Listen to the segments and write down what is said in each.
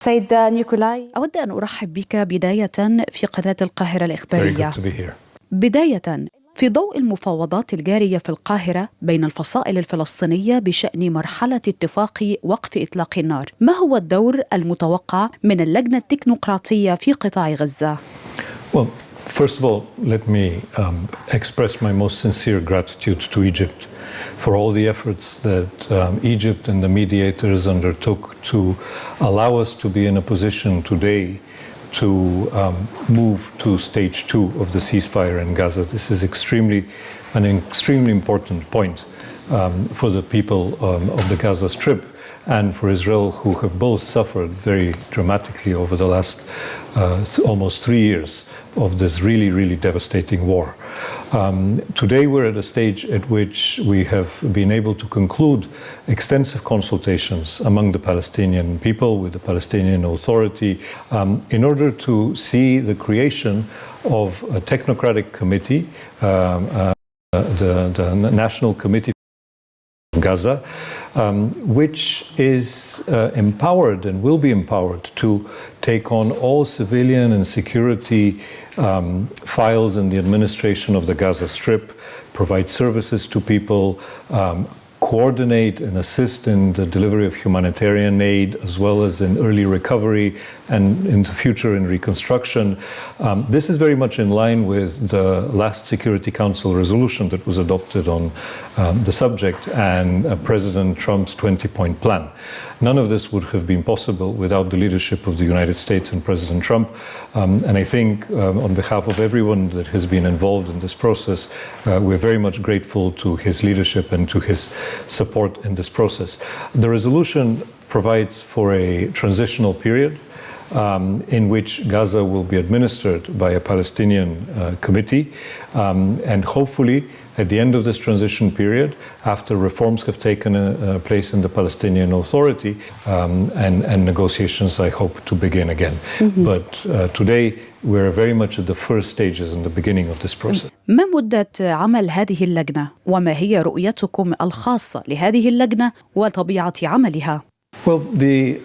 سيد نيكولاي، أود أن أرحب بك بداية في قناة القاهرة الإخبارية. بداية، في ضوء المفاوضات الجارية في القاهرة بين الفصائل الفلسطينية بشأن مرحلة اتفاق وقف إطلاق النار، ما هو الدور المتوقع من اللجنة التكنوقراطية في قطاع غزة؟ First of all, let me express my most sincere gratitude to Egypt for all the efforts that Egypt and the mediators undertook to allow us to be in a position today to move to stage 2 of the ceasefire in Gaza. This is an extremely important point for the people of the Gaza Strip and for Israel, who have both suffered very dramatically over the last almost 3 years of this really devastating war. Today we're at a stage at which we have been able to conclude extensive consultations among the Palestinian people with the Palestinian Authority in order to see the creation of a technocratic committee, the National Committee Gaza, which is empowered and will be empowered to take on all civilian and security files in the administration of the Gaza Strip, provide services to people, coordinate and assist in the delivery of humanitarian aid, as well as in early recovery and in the future in reconstruction. This is very much in line with the last Security Council resolution that was adopted on the subject and President Trump's 20-point plan. None of this would have been possible without the leadership of the United States and President Trump. And I think on behalf of everyone that has been involved in this process, we're very much grateful to his leadership and to his support in this process. The resolution provides for a transitional period in which Gaza will be administered by a Palestinian committee, and hopefully at the end of this transition period, after reforms have taken place in the Palestinian Authority, and negotiations I hope to begin again. But today we're very much at the first stages in the beginning of this process. ما مدة عمل هذه اللجنة؟ وما هي رؤيتكم الخاصة لهذه اللجنة وطبيعة عملها؟ Well, the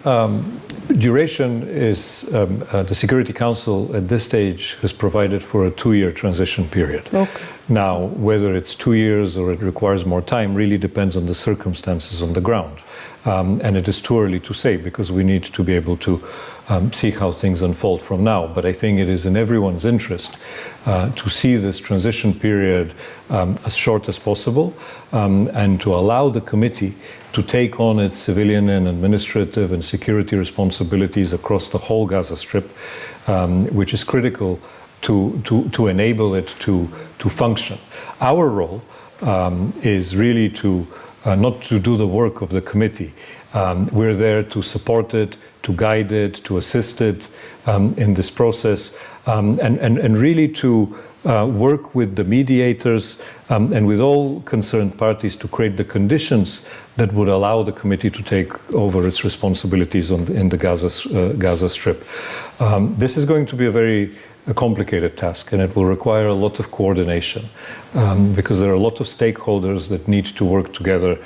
duration is the Security Council at this stage has provided for a 2-year transition period. Okay. Now, whether it's 2 years or it requires more time really depends on the circumstances on the ground. And it is too early to say because we need to be able to see how things unfold from now. But I think it is in everyone's interest to see this transition period as short as possible and to allow the committee to take on its civilian and administrative and security responsibilities across the whole Gaza Strip, which is critical to enable it to function. Our role is really to not to do the work of the committee. We're there to support it, to guide it, to assist it in this process, and really to work with the mediators and with all concerned parties to create the conditions that would allow the committee to take over its responsibilities in the Gaza Strip. This is going to be a complicated task, and it will require a lot of coordination because there are a lot of stakeholders that need to work together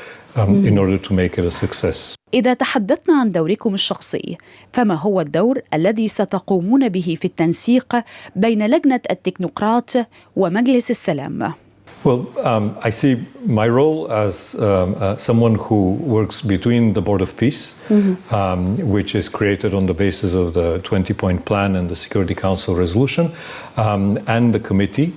in order to make it a success. إذا تحدثنا عن دوركم الشخصي، فما هو الدور الذي ستقومون به في التنسيق بين لجنة التكنوقراط ومجلس السلام؟ Well, I see my role as someone who works between the Board of Peace, which is created on the basis of the 20-point plan and the Security Council resolution, and the committee,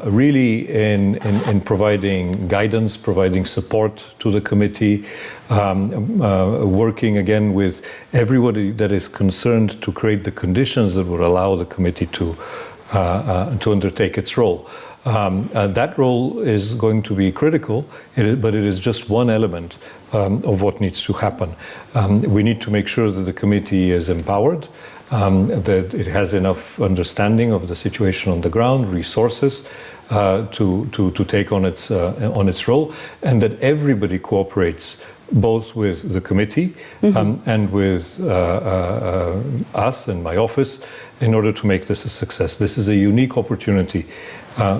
really in providing guidance, providing support to the committee, working again with everybody that is concerned to create the conditions that would allow the committee to undertake its role. That role is going to be critical, but it is just one element of what needs to happen. We need to make sure that the committee is empowered, that it has enough understanding of the situation on the ground, resources to take on its role, and that everybody cooperates both with the committee and with us and my office in order to make this a success. This is a unique opportunity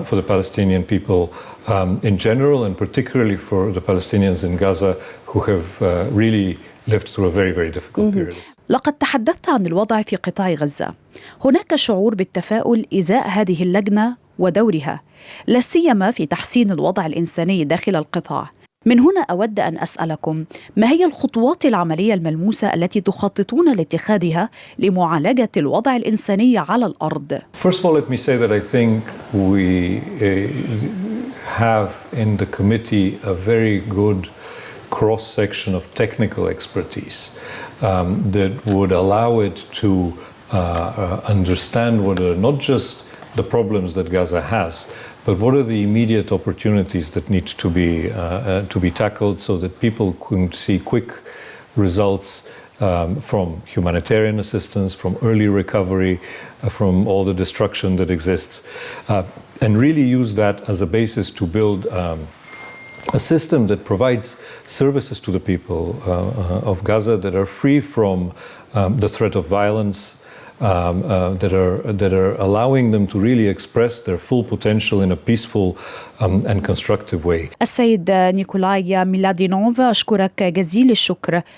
for the Palestinian people in general, and particularly for the Palestinians in Gaza who have really lived through a very, very difficult period. لقد تحدثت عن الوضع في قطاع غزة. هناك شعور بالتفاؤل إزاء هذه اللجنة ودورها، لا سيما في تحسين الوضع الإنساني داخل القطاع. من هنا أود أن أسألكم، ما هي الخطوات العملية الملموسة التي تخططون لاتخاذها لمعالجة الوضع الإنساني على الأرض؟ First of all, let me say that I think we have in the committee a very good cross-section of technical expertise that would allow it to understand what are not just the problems that Gaza has, but what are the immediate opportunities that need to be tackled so that people can see quick results from humanitarian assistance, from early recovery, from all the destruction that exists, and really use that as a basis to build a system that provides services to the people of Gaza that are free from the threat of violence, that are allowing them to really express their full potential in a peaceful and constructive way. السيد نيكولاي ميلادينوف، أشكرك جزيل الشكر